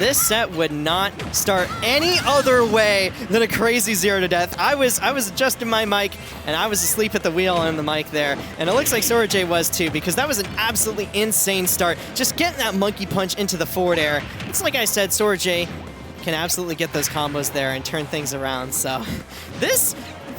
This set would not start any other way than a crazy 0 to death. I was adjusting my mic, and I was asleep at the wheel on the mic there, and it looks like Sorajay was too, because that was an absolutely insane start. Just getting that monkey punch into the forward air. It's like I said, Sorajay can absolutely get those combos there and turn things around. So this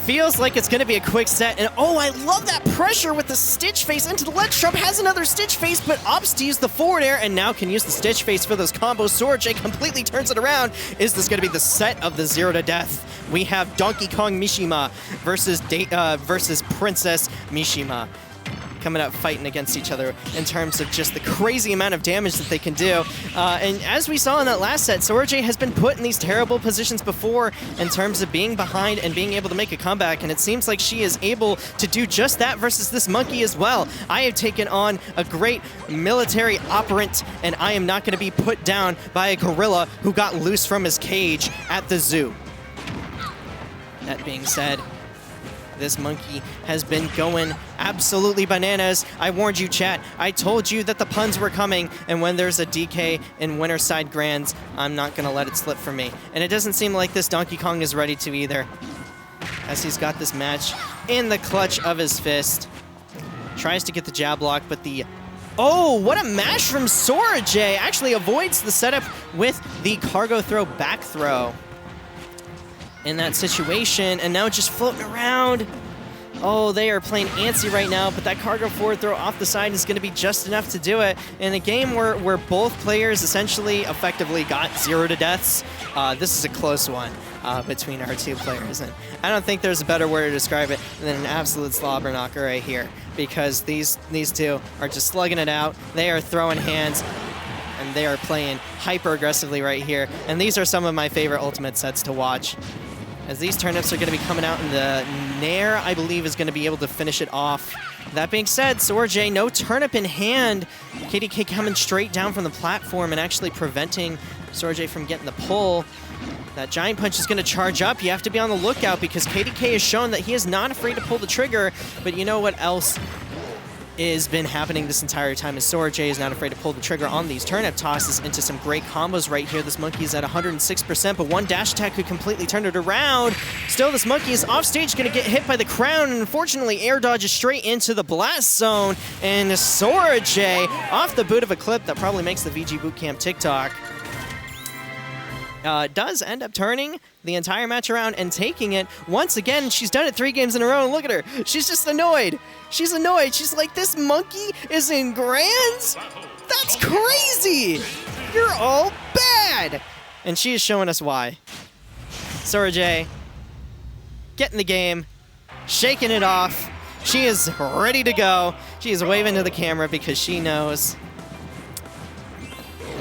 feels like it's going to be a quick set, and oh, I love that pressure with the Stitch Face into the ledge. Trump has another Stitch Face, but opts to use the forward air, and now can use the Stitch Face for those combos. Sorajay completely turns it around. Is this going to be the set of the 0 to death? We have Donkey Kong Mishima versus Princess Mishima coming up fighting against each other in terms of just the crazy amount of damage that they can do. And as we saw in that last set, Sorajay has been put in these terrible positions before in terms of being behind and being able to make a comeback, and it seems like she is able to do just that versus this monkey as well. I have taken on a great military operant, and I am not going to be put down by a gorilla who got loose from his cage at the zoo. That being said, this monkey has been going absolutely bananas. I warned you, chat. I told you that the puns were coming, and when there's a DK in Winterside Grands, I'm not going to let it slip from me. And it doesn't seem like this Donkey Kong is ready to either, as he's got this match in the clutch of his fist. Tries to get the jab block, but the... Oh, what a mash from Sorajay! Actually avoids the setup with the cargo throw back throw in that situation, and now just floating around. Oh, they are playing antsy right now, but that cargo forward throw off the side is going to be just enough to do it. In a game where both players essentially effectively got 0 to deaths, this is a close one between our two players. And I don't think there's a better word to describe it than an absolute slobber knocker right here, because these two are just slugging it out. They are throwing hands, and they are playing hyper aggressively right here. And these are some of my favorite ultimate sets to watch, as these turnips are going to be coming out, and the Nair, I believe, is going to be able to finish it off. That being said, Sorajay, no turnip in hand. KDK coming straight down from the platform and actually preventing Sorajay from getting the pull. That giant punch is going to charge up. You have to be on the lookout, because KDK has shown that he is not afraid to pull the trigger. But you know what else has been happening this entire time is Sorajay is not afraid to pull the trigger on these turnip tosses into some great combos right here. This monkey is at 106%, but one dash attack could completely turn it around. Still, this monkey is off stage, going to get hit by the crown, and unfortunately air dodges straight into the blast zone. And Sorajay, off the boot of a clip that probably makes the VGBootCamp TikTok, does end up turning the entire match around and taking it. Once again, she's done it 3 games in a row, and look at her. She's just annoyed. She's annoyed. She's like, this monkey is in Grands? That's crazy! You're all bad! And she is showing us why. Sorajay, getting the game, shaking it off. She is ready to go. She is waving to the camera because she knows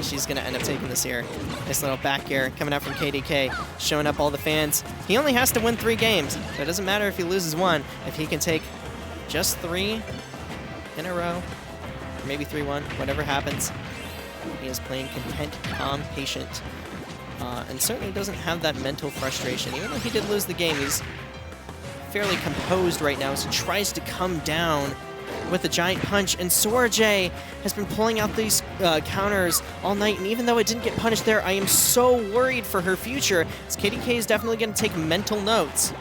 she's going to end up taking this here. Nice little back air coming out from KDK, showing up all the fans. He only has to win 3 games, so it doesn't matter if he loses 1. If he can take just 3 in a row, or maybe 3-1, whatever happens, he is playing content, calm, patient, and certainly doesn't have that mental frustration. Even though he did lose the game, he's fairly composed right now as he tries to come down with a giant punch, and Sorajay has been pulling out these counters all night, and even though it didn't get punished there, I am so worried for her future, as KDK is definitely going to take mental notes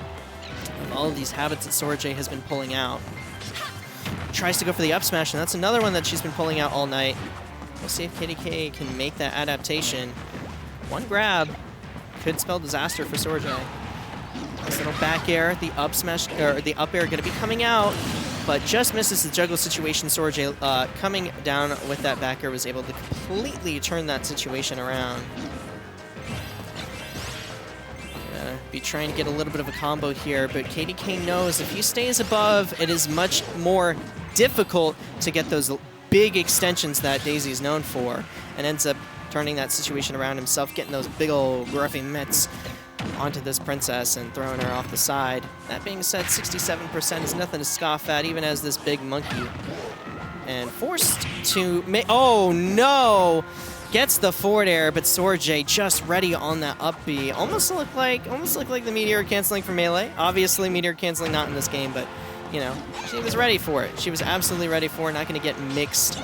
of all of these habits that Sorajay has been pulling out. Tries to go for the up smash, and that's another one that she's been pulling out all night. We'll see if KDK can make that adaptation. One grab could spell disaster for Sorajay. Nice little back air, the up smash, or the up air going to be coming out, but just misses the juggle situation. Sorajay coming down with that back air was able to completely turn that situation around. Gonna be trying to get a little bit of a combo here, but KDK knows if he stays above, it is much more difficult to get those big extensions that Daisy is known for, and ends up turning that situation around himself, getting those big old gruffy mitts onto this princess and throwing her off the side. That being said, 67% is nothing to scoff at, even as this big monkey. And forced to make... Oh, no! Gets the forward air, but Sorajay just ready on that up B. Almost looked like the meteor canceling for melee. Obviously, meteor canceling not in this game, but, you know, she was ready for it. She was absolutely ready for it, not going to get mixed.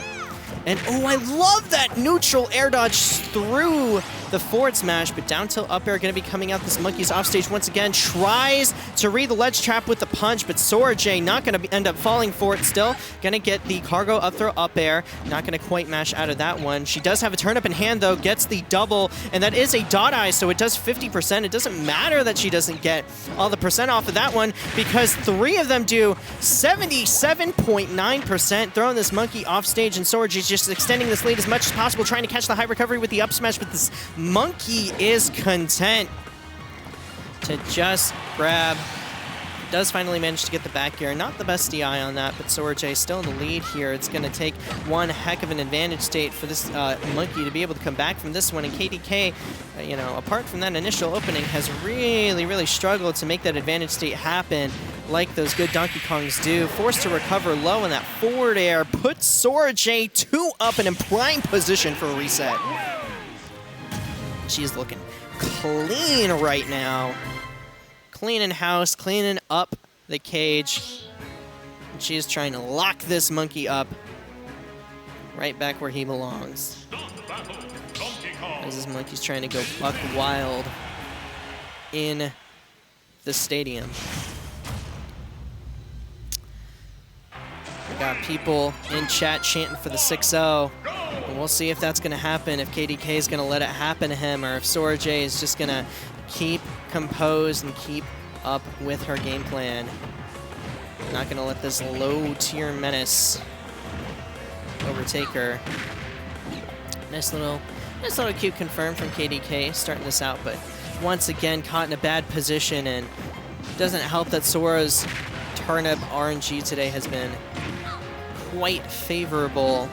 And, oh, I love that neutral air dodge through the forward smash, but down tilt up air going to be coming out. This monkey's off stage once again, tries to read the ledge trap with the punch, but SoraJ not going to end up falling for it still. Going to get the cargo up throw up air, not going to quite mash out of that one. She does have a turnip in hand though, gets the double, and that is a dot eye, so it does 50%. It doesn't matter that she doesn't get all the percent off of that one, because 3 of them do 77.9%, throwing this monkey off stage, and SoraJ is just extending this lead as much as possible, trying to catch the high recovery with the up smash, but this monkey is content to just grab. Does finally manage to get the back air. Not the best DI on that, but SoraJ still in the lead here. It's going to take one heck of an advantage state for this monkey to be able to come back from this one. And KDK, you know, apart from that initial opening, has really struggled to make that advantage state happen like those good Donkey Kongs do. Forced to recover low in that forward air, puts SoraJ 2 up and in prime position for a reset. She's looking clean right now. Cleaning house, cleaning up the cage. And she is trying to lock this monkey up right back where he belongs. As this monkey's trying to go buck wild in the stadium. We got people in chat chanting for the 6-0. And we'll see if that's going to happen, if KDK is going to let it happen to him, or if SoraJ is just going to keep composed and keep up with her game plan. Not going to let this low-tier menace overtake her. Nice little cute confirm from KDK starting this out, but once again caught in a bad position, and doesn't help that Sora's turnip RNG today has been quite favorable,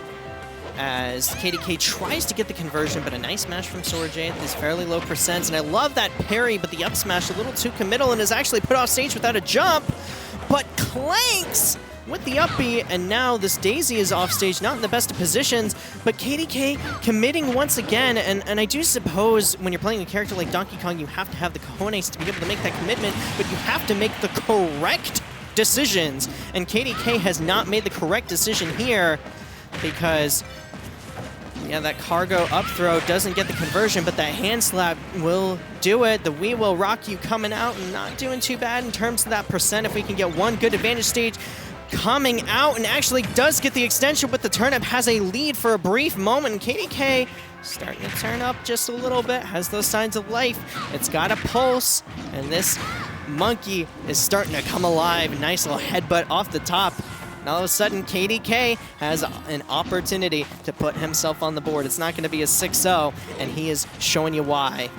as KDK tries to get the conversion, but a nice smash from SoraJ at these fairly low percents. And I love that parry, but the up smash a little too committal and is actually put off stage without a jump, but clanks with the up B, and now this Daisy is off stage, not in the best of positions, but KDK committing once again, and I do suppose when you're playing a character like Donkey Kong, you have to have the cojones to be able to make that commitment, but you have to make the correct decisions, and KDK has not made the correct decision here, because yeah, that cargo up throw doesn't get the conversion, but that hand slap will do it. The We Will Rock You coming out and not doing too bad in terms of that percent. If we can get one good advantage stage coming out, and actually does get the extension with the turnip, has a lead for a brief moment. KDK starting to turn up just a little bit, has those signs of life. It's got a pulse, and this monkey is starting to come alive. Nice little headbutt off the top. And all of a sudden, KDK has an opportunity to put himself on the board. It's not going to be a 6-0, and he is showing you why.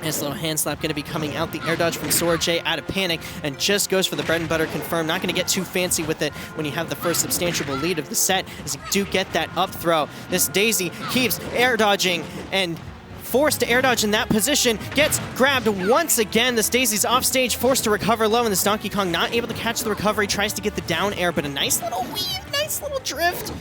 Nice little hand slap going to be coming out. The air dodge from SoraJ out of panic, and just goes for the bread and butter confirm. Not going to get too fancy with it when you have the first substantial lead of the set, as you do get that up throw. This Daisy keeps air dodging, and forced to air dodge in that position, gets grabbed once again. This Daisy's off stage, forced to recover low, and this Donkey Kong not able to catch the recovery, tries to get the down air, but a nice little weave, nice little drift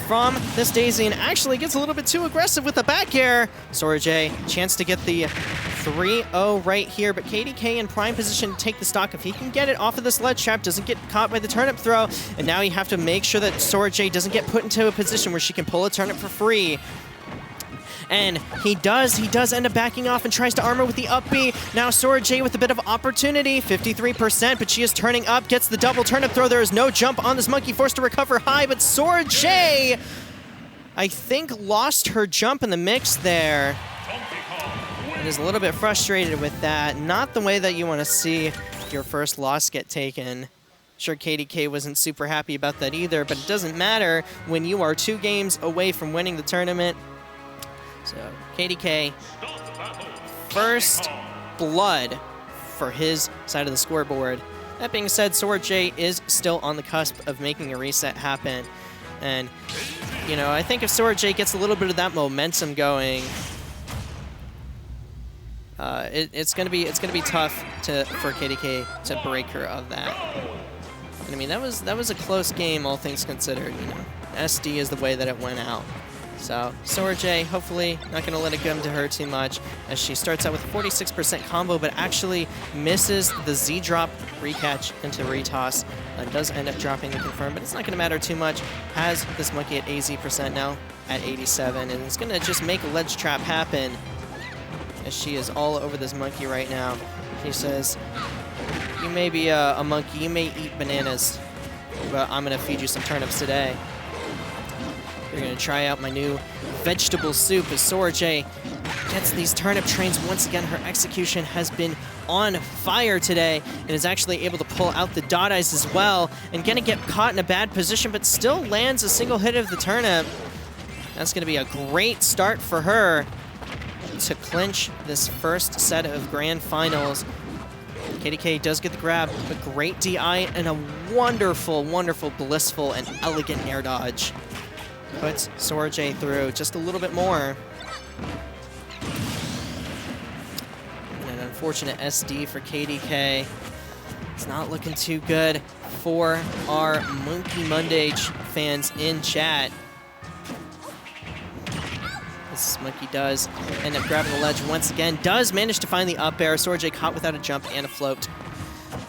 from this Daisy, and actually gets a little bit too aggressive with the back air. SoraJ, chance to get the 3-0 right here, but KDK in prime position to take the stock. If he can get it off of this ledge trap, doesn't get caught by the turnip throw, and now you have to make sure that SoraJ doesn't get put into a position where she can pull a turnip for free. And he does end up backing off and tries to armor with the up B. Now SoraJ with a bit of opportunity, 53%, but she is turning up, gets the double turnip throw. There is no jump on this monkey, forced to recover high, but SoraJ, I think, lost her jump in the mix there. And is a little bit frustrated with that. Not the way that you want to see your first loss get taken. Sure, KDK wasn't super happy about that either, but it doesn't matter when you are 2 games away from winning the tournament. So KDK, first blood for his side of the scoreboard. That being said, SoraJ is still on the cusp of making a reset happen. And, you know, I think if SoraJ gets a little bit of that momentum going, it's gonna be tough for KDK to break her of that. And I mean, that was a close game, all things considered. You know, SD is the way that it went out. So SoraJ, hopefully not going to let it come to her too much, as she starts out with 46% combo, but actually misses the Z-drop recatch into retoss. Does end up dropping the confirm, but it's not going to matter too much. Has this monkey at AZ% now at 87, and it's going to just make a ledge trap happen as she is all over this monkey right now. She says, you may be a monkey, you may eat bananas, but I'm gonna feed you some turnips today. You're gonna try out my new vegetable soup as Sora J gets these turnip trains. Once again, her execution has been on fire today and is actually able to pull out the dot eyes as well and gonna get caught in a bad position, but still lands a single hit of the turnip. That's gonna be a great start for her to clinch this first set of grand finals. KDK does get the grab, but great DI and a wonderful, wonderful, blissful, and elegant air dodge. Puts Sora J through just a little bit more. And an unfortunate SD for KDK. It's not looking too good for our Monkey Monday fans in chat. This monkey does end up grabbing the ledge once again, does manage to find the up air. Sora J caught without a jump and a float.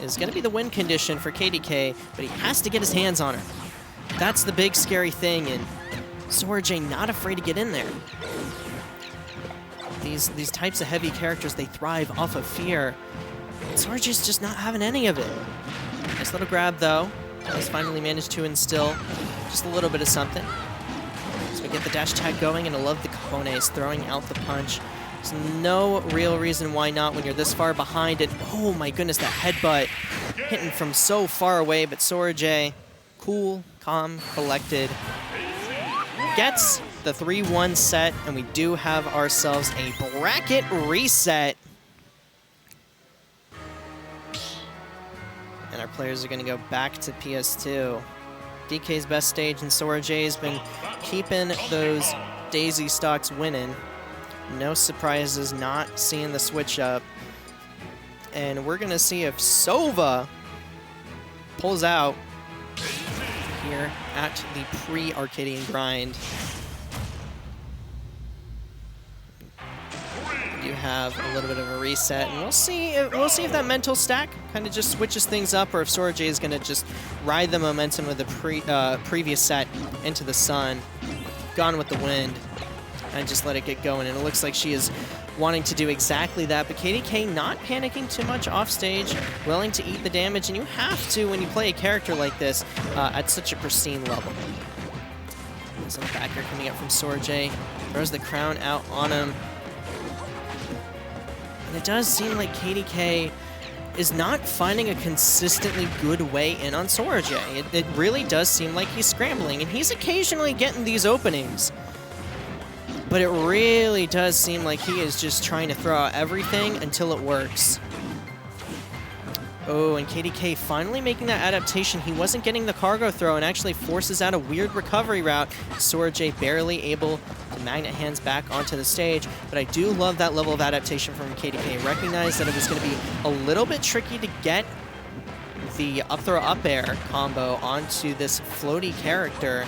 Is going to be the win condition for KDK, but he has to get his hands on her. That's the big scary thing, and Sora J not afraid to get in there. These types of heavy characters, they thrive off of fear. Sora J's just not having any of it. Nice little grab though. He's finally managed to instill just a little bit of something. So we get the dash tag going, and I love the cojones throwing out the punch. There's no real reason why not when you're this far behind it. Oh my goodness, that headbutt hitting from so far away, but Sora J, cool, calm, collected, gets the 3-1 set, and we do have ourselves a bracket reset. And our players are going to go back to PS2. DK's best stage, and Sora J's been keeping those Daisy stocks winning. No surprises, not seeing the switch up. And we're going to see if Sova pulls out here at the pre-Arcadian grind. We do have a little bit of a reset, and we'll see if that mental stack kind of just switches things up, or if Sora J is going to just ride the momentum of the previous set into the sun, Gone with the Wind, and just let it get going. And it looks like she is wanting to do exactly that, but KDK not panicking too much off stage, willing to eat the damage, and you have to when you play a character like this at such a pristine level. Some backer coming up from Sora J, throws the crown out on him. And it does seem like KDK is not finding a consistently good way in on Sora J. It really does seem like he's scrambling, and he's occasionally getting these openings. But it really does seem like he is just trying to throw out everything until it works. Oh, and KDK finally making that adaptation. He wasn't getting the cargo throw and actually forces out a weird recovery route. Sora J barely able to magnet hands back onto the stage, but I do love that level of adaptation from KDK. Recognized that it was going to be a little bit tricky to get the up throw up air combo onto this floaty character,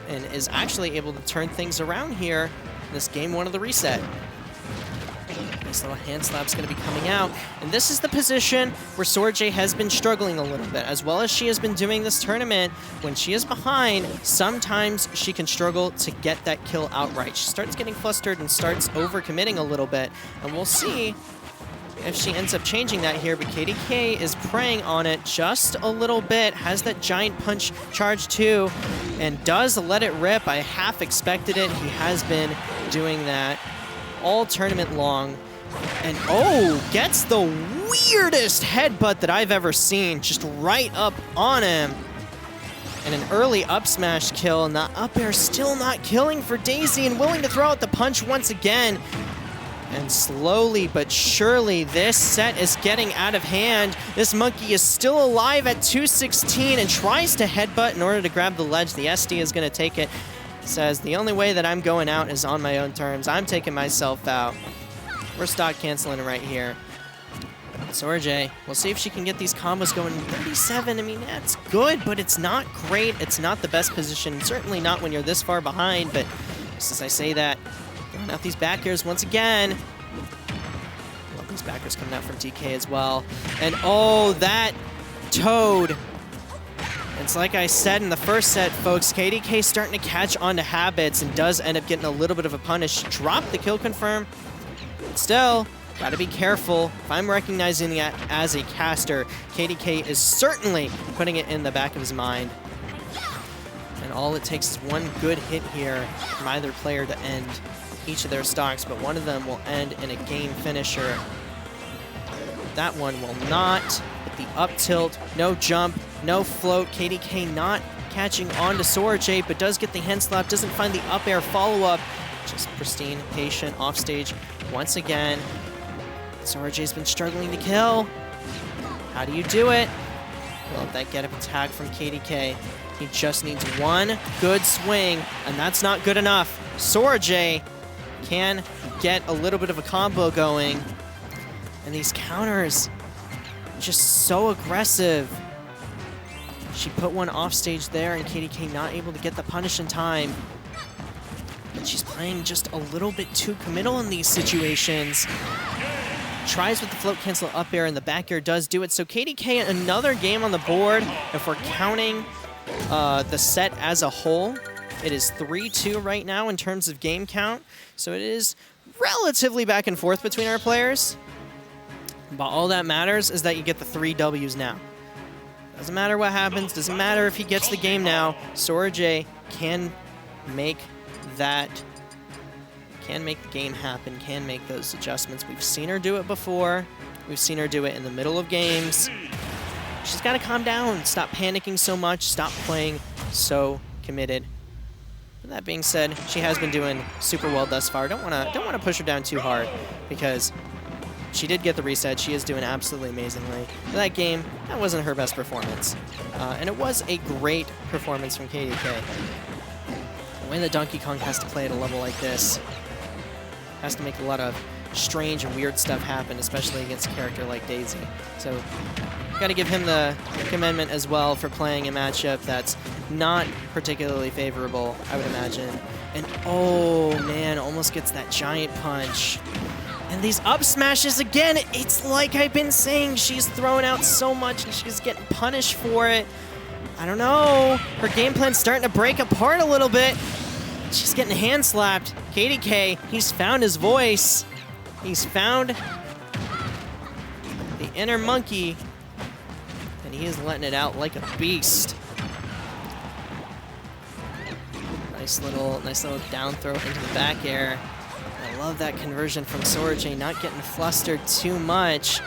and is actually able to turn things around here in this game one of the reset. This little hand slap's going to be coming out, and this is the position where Sora J has been struggling a little bit, as well as she has been doing this tournament. When she is behind, sometimes she can struggle to get that kill outright. She starts getting flustered and starts overcommitting a little bit, and we'll see if she ends up changing that here, but KDK is preying on it just a little bit, has that giant punch charge too, and does let it rip. I half expected it. He has been doing that all tournament long. And oh, gets the weirdest headbutt that I've ever seen, just right up on him. And an early up smash kill, and the up air still not killing for Daisy, and willing to throw out the punch once again. And slowly but surely, this set is getting out of hand. This monkey is still alive at 216 and tries to headbutt in order to grab the ledge. The SD is going to take it. Says, the only way that I'm going out is on my own terms. I'm taking myself out. We're stock canceling right here. Sora J, we'll see if she can get these combos going. 37, I mean, that's good, but it's not great. It's not the best position, certainly not when you're this far behind, but just as I say that, throwing out these back airs once again. Love these backers coming out from DK as well. And oh, that Toad. It's like I said in the first set, folks, KDK starting to catch on to habits and does end up getting a little bit of a punish. Drop the kill confirm. Still, gotta be careful. If I'm recognizing it as a caster, KDK is certainly putting it in the back of his mind. And all it takes is one good hit here from either player to end each of their stocks, but one of them will end in a game finisher. That one will not. With the up tilt, no jump, no float. KDK not catching on to SoraJ, but does get the hand slap, doesn't find the up air follow-up. Just pristine, patient, offstage once again. SoraJ's been struggling to kill. How do you do it? Will that get up attack from KDK? He just needs one good swing, and that's not good enough. SoraJ can get a little bit of a combo going. And these counters, just so aggressive. She put one off stage there, and KDK not able to get the punish in time. But she's playing just a little bit too committal in these situations. Tries with the float cancel up air, and the back air does do it. So KDK, another game on the board. If we're counting the set as a whole, it is 3-2 right now in terms of game count. So it is relatively back and forth between our players. But all that matters is that you get the 3 Ws now. Doesn't matter what happens, doesn't matter if he gets the game now. SoraJ can make the game happen, can make those adjustments. We've seen her do it before. We've seen her do it in the middle of games. She's got to calm down, stop panicking so much, stop playing so committed. But that being said, she has been doing super well thus far. Don't want to push her down too hard, because she did get the reset. She is doing absolutely amazingly. For that game, that wasn't her best performance. And it was a great performance from KDK. The way that Donkey Kong has to play at a level like this, has to make a lot of strange and weird stuff happen, especially against a character like Daisy. So, got to give him the commendment as well for playing a matchup that's not particularly favorable, I would imagine. And oh man, almost gets that giant punch. And these up smashes again, it's like I've been saying, she's throwing out so much and she's getting punished for it. I don't know, her game plan's starting to break apart a little bit. She's getting hand slapped. KDK, he's found his voice. He's found the inner monkey, and he is letting it out like a beast. Nice little down throw into the back air. I love that conversion from SoraJ, not getting flustered too much,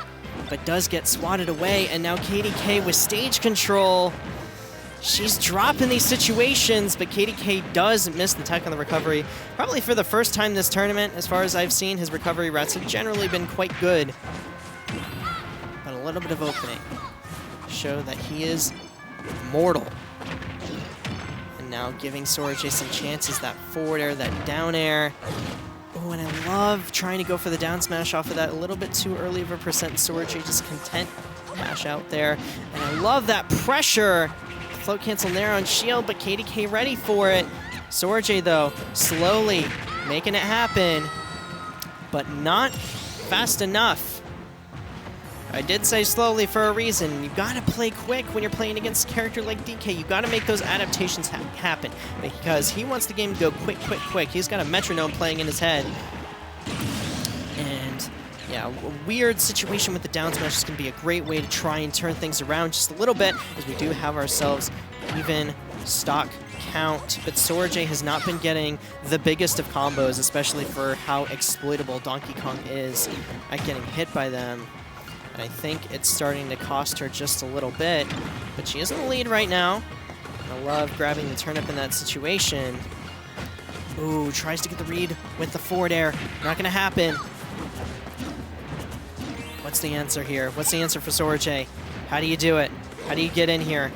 but does get swatted away, and now KDK with stage control. She's dropping these situations, but KDK does miss the tech on the recovery. Probably for the first time this tournament, as far as I've seen, his recovery routes have generally been quite good. But a little bit of opening. Show that he is mortal. And now giving SoraJ some chances, that forward air, that down air. Oh, and I love trying to go for the down smash off of that. A little bit too early of a percent. SoraJ just content mash out there. And I love that pressure. Float cancel there on shield, but KDK ready for it. SoraJ, though, slowly making it happen, but not fast enough. I did say slowly for a reason. You gotta play quick when you're playing against a character like DK. You gotta make those adaptations happen, because he wants the game to go quick, quick, quick. He's got a metronome playing in his head. And yeah, a weird situation with the down smash is going to be a great way to try and turn things around just a little bit, as we do have ourselves even stock count. But SoraJ has not been getting the biggest of combos, especially for how exploitable Donkey Kong is at getting hit by them. And I think it's starting to cost her just a little bit, but she is in the lead right now. I love grabbing the turnip in that situation. Ooh, tries to get the read with the forward air. Not going to happen. What's the answer here? What's the answer for SoraJ? How do you do it? How do you get in here?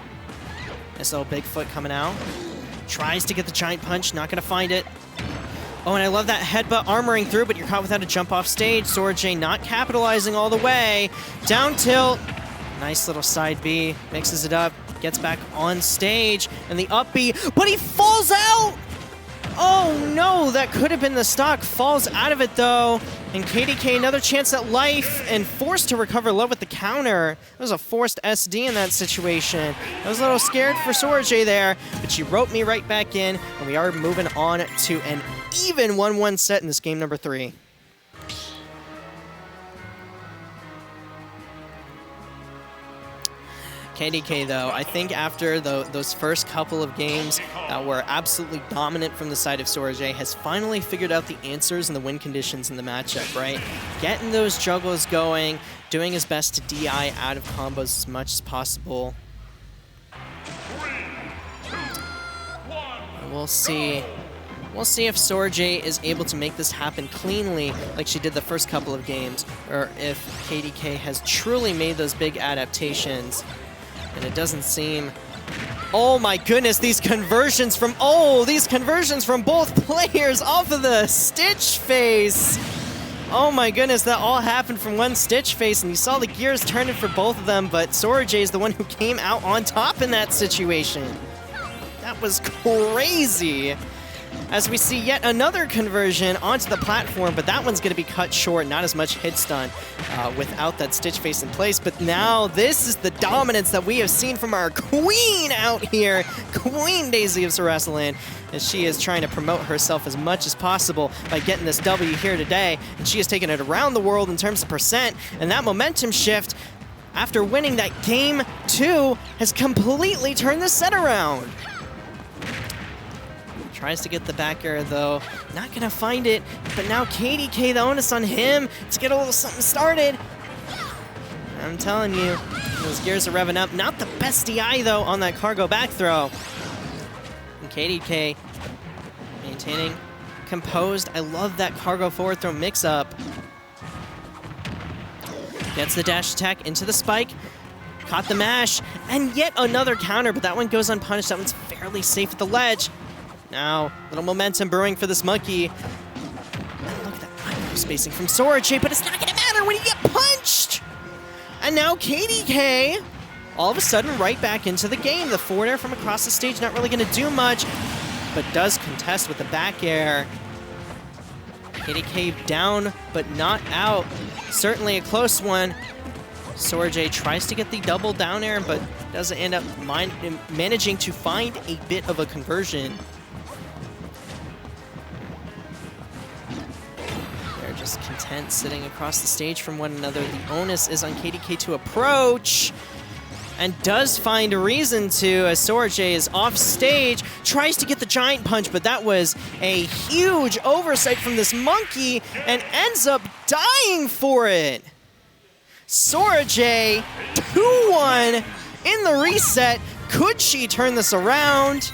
This little Bigfoot coming out. Tries to get the giant punch, not gonna find it. Oh, and I love that headbutt armoring through, but you're caught without a jump off stage. SoraJ not capitalizing all the way. Down tilt. Nice little side B. Mixes it up. Gets back on stage. And the up B, but he falls out! Oh no, that could have been the stock. Falls out of it though. And KDK another chance at life, and forced to recover low with the counter. It was a forced SD in that situation. I was a little scared for SoraJ there, but she roped me right back in, and we are moving on to an even 1-1 set in this game number 3. KDK, though, I think after those first couple of games that were absolutely dominant from the side of SoraJ, has finally figured out the answers and the win conditions in the matchup, right? Getting those juggles going, doing his best to DI out of combos as much as possible. And we'll see. We'll see if SoraJ is able to make this happen cleanly like she did the first couple of games, or if KDK has truly made those big adaptations. And it doesn't seem... Oh my goodness, these conversions from... Oh, these conversions from both players off of the Stitch face. Oh my goodness, that all happened from one Stitch face, and you saw the gears turning for both of them, but SoraJ is the one who came out on top in that situation. That was crazy. As we see yet another conversion onto the platform, but that one's going to be cut short, not as much hit stun without that Stitch face in place. But now this is the dominance that we have seen from our queen out here, Queen Daisy of Sarasaland, as she is trying to promote herself as much as possible by getting this W here today. And she has taken it around the world in terms of percent, and that momentum shift after winning that game 2 has completely turned the set around. Tries to get the back air, though. Not going to find it, but now KDK, the onus on him to get a little something started. I'm telling you, those gears are revving up. Not the best DI, though, on that cargo back throw. And KDK maintaining composed. I love that cargo forward throw mix-up. Gets the dash attack into the spike. Caught the mash, and yet another counter, but that one goes unpunished. That one's fairly safe at the ledge. Now, little momentum brewing for this monkey. And look at that micro spacing from SoraJ, but it's not going to matter when you get punched! And now KDK, all of a sudden, right back into the game. The forward air from across the stage not really going to do much, but does contest with the back air. KDK down, but not out. Certainly a close one. SoraJ tries to get the double down air, but doesn't end up managing to find a bit of a conversion. Just content sitting across the stage from one another. The onus is on KDK to approach, and does find a reason to, as SoraJ is off stage, tries to get the giant punch, but that was a huge oversight from this monkey and ends up dying for it. SoraJ 2-1 in the reset. Could she turn this around?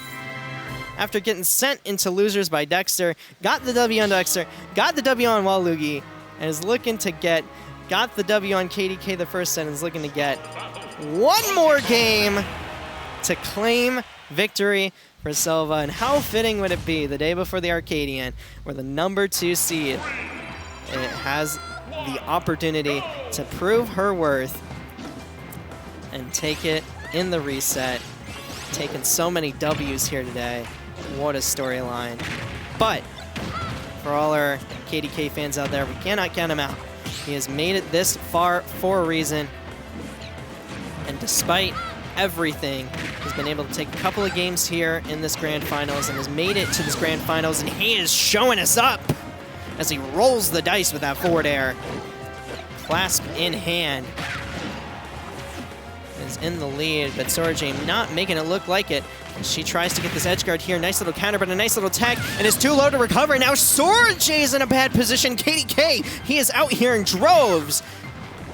After getting sent into losers by Dexter, got the W on Dexter, got the W on Waluigi, and is looking to got the W on KDK the first set, and is looking to get one more game to claim victory for Silva. And how fitting would it be the day before the Arcadian, where the #2 seed has the opportunity to prove her worth and take it in the reset. Taking so many W's here today. What a storyline. But for all our KDK fans out there, we cannot count him out. He has made it this far for a reason. And despite everything, he's been able to take a couple of games here in this Grand Finals and has made it to this Grand Finals, and he is showing us up as he rolls the dice with that forward air. Clasp in hand. Is in the lead, but SoraJ not making it look like it. She tries to get this edge guard here. Nice little counter, but a nice little tech, and it's too low to recover. Now SoraJ is in a bad position. KDK, he is out here in droves.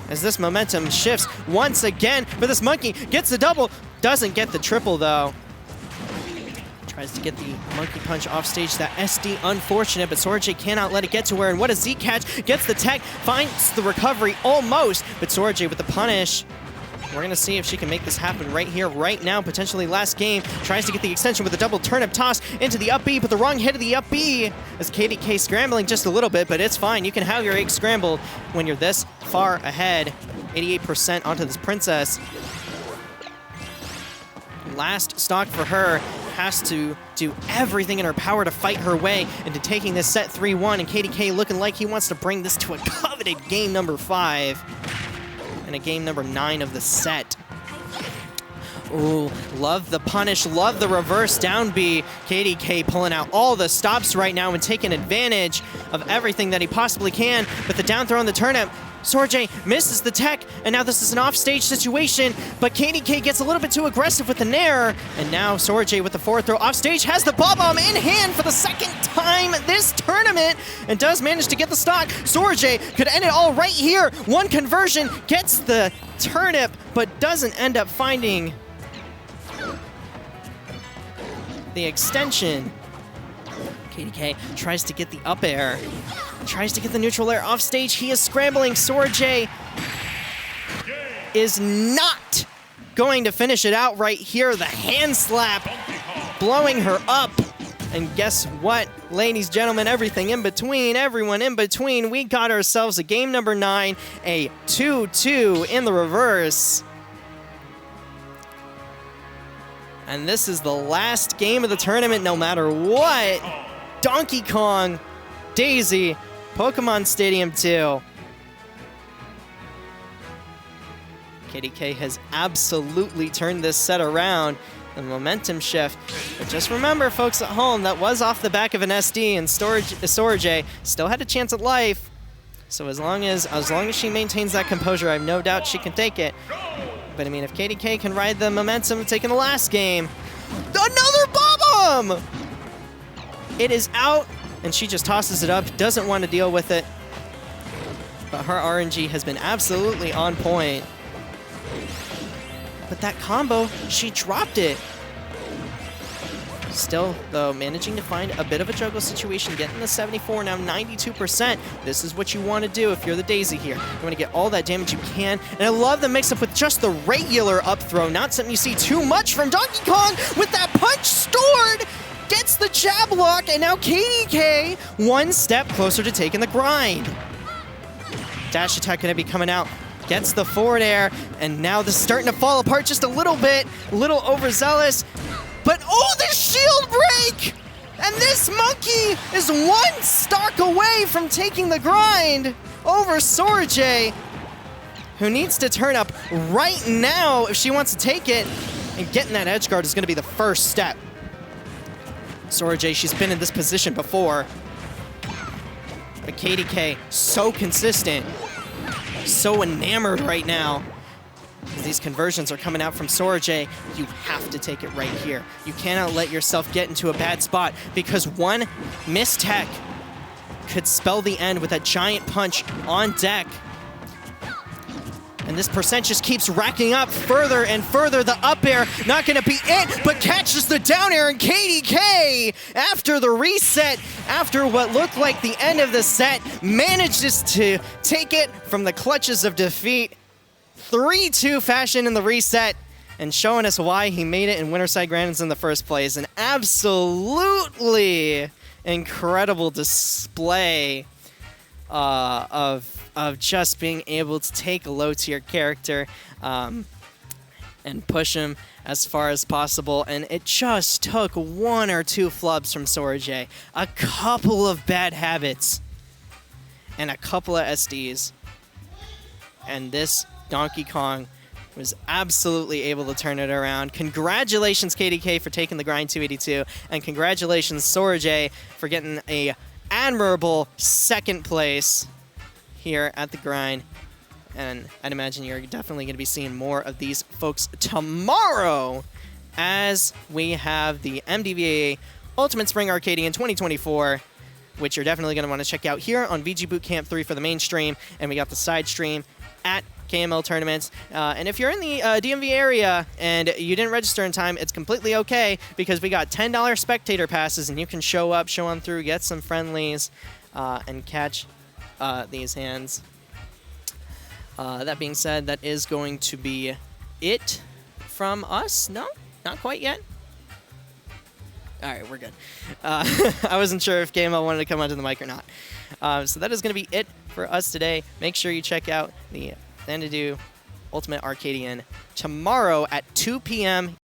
As this momentum shifts once again, but this monkey gets the double. Doesn't get the triple, though. Tries to get the monkey punch off stage. That SD unfortunate, but SoraJ cannot let it get to her. And what a Z catch. Gets the tech, finds the recovery almost, but SoraJ with the punish. We're going to see if she can make this happen right here, right now, potentially last game. Tries to get the extension with a double turnip toss into the up B, but the wrong hit of the up B as KDK scrambling just a little bit, but it's fine. You can have your egg scrambled when you're this far ahead. 88% onto this princess. Last stock for her. Has to do everything in her power to fight her way into taking this set 3-1, and KDK looking like he wants to bring this to a coveted game #5. And a game #9 of the set. Ooh, love the punish, love the reverse down B. KDK pulling out all the stops right now and taking advantage of everything that he possibly can. But the down throw on the turnip, Sorajay misses the tech, and now this is an offstage situation, but KDK gets a little bit too aggressive with the Nair, and now Sorajay with the forward throw offstage has the ball bomb in hand for the second time this tournament, and does manage to get the stock. Sorajay could end it all right here. One conversion, gets the turnip, but doesn't end up finding the extension. KDK tries to get the up air, tries to get the neutral air off stage. He is scrambling. Sorajay is not going to finish it out right here. The hand slap blowing her up. And guess what, ladies, gentlemen, everything in between, everyone in between, we got ourselves a game number 9, a 2-2 in the reverse. And this is the last game of the tournament no matter what. Donkey Kong, Daisy, Pokemon Stadium 2. KDK has absolutely turned this set around. The momentum shift. But just remember, folks at home, that was off the back of an SD, and Sorajay still had a chance at life. So as long as she maintains that composure, I have no doubt she can take it. But I mean, if KDK can ride the momentum of taking the last game, another bomb! It is out, and she just tosses it up, doesn't want to deal with it. But her RNG has been absolutely on point. But that combo, she dropped it. Still, though, managing to find a bit of a juggle situation, getting the 74, now 92%. This is what you want to do if you're the Daisy here. You want to get all that damage you can. And I love the mix-up with just the regular up throw, not something you see too much from Donkey Kong with that punch stored. Gets the jab lock, and now KDK one step closer to taking the grind. Dash attack going to be coming out. Gets the forward air, and now this is starting to fall apart just a little bit. A little overzealous. But oh, the shield break! And this monkey is one stock away from taking the grind over Sorajay, who needs to turn up right now if she wants to take it. And getting that edge guard is going to be the first step. Sorajay, she's been in this position before. But KDK, so consistent, so enamored right now. As these conversions are coming out from Sorajay, you have to take it right here. You cannot let yourself get into a bad spot, because one missed tech could spell the end with a giant punch on deck. And this percent just keeps racking up further and further. The up air, not gonna be it, but catches the down air, and KDK, after the reset, after what looked like the end of the set, manages to take it from the clutches of defeat. 3-2 fashion in the reset, and showing us why he made it in Winterside Grands in the first place. An absolutely incredible display of just being able to take a low-tier character and push him as far as possible. And it just took 1 or 2 flubs from Sorajay, a couple of bad habits, and a couple of SDs. And this Donkey Kong was absolutely able to turn it around. Congratulations, KDK, for taking the grind 282, and congratulations, Sorajay, for getting a admirable second place here at the grind. And I'd imagine you're definitely going to be seeing more of these folks tomorrow as we have the MDVA Ultimate Spring Arcadian 2024, which you're definitely going to want to check out here on VGBootCamp 3 for the main stream, and we got the side stream at KML tournaments. And if you're in the DMV area and you didn't register in time, it's completely okay, because we got $10 spectator passes, and you can show up, show on through, get some friendlies, and catch these hands. That being said, that is going to be it from us. No, not quite yet. All right, we're good. I wasn't sure if KML wanted to come onto the mic or not. So that is going to be it for us today. Make sure you check out the Xanadu Ultimate Arcadian tomorrow at 2 p.m.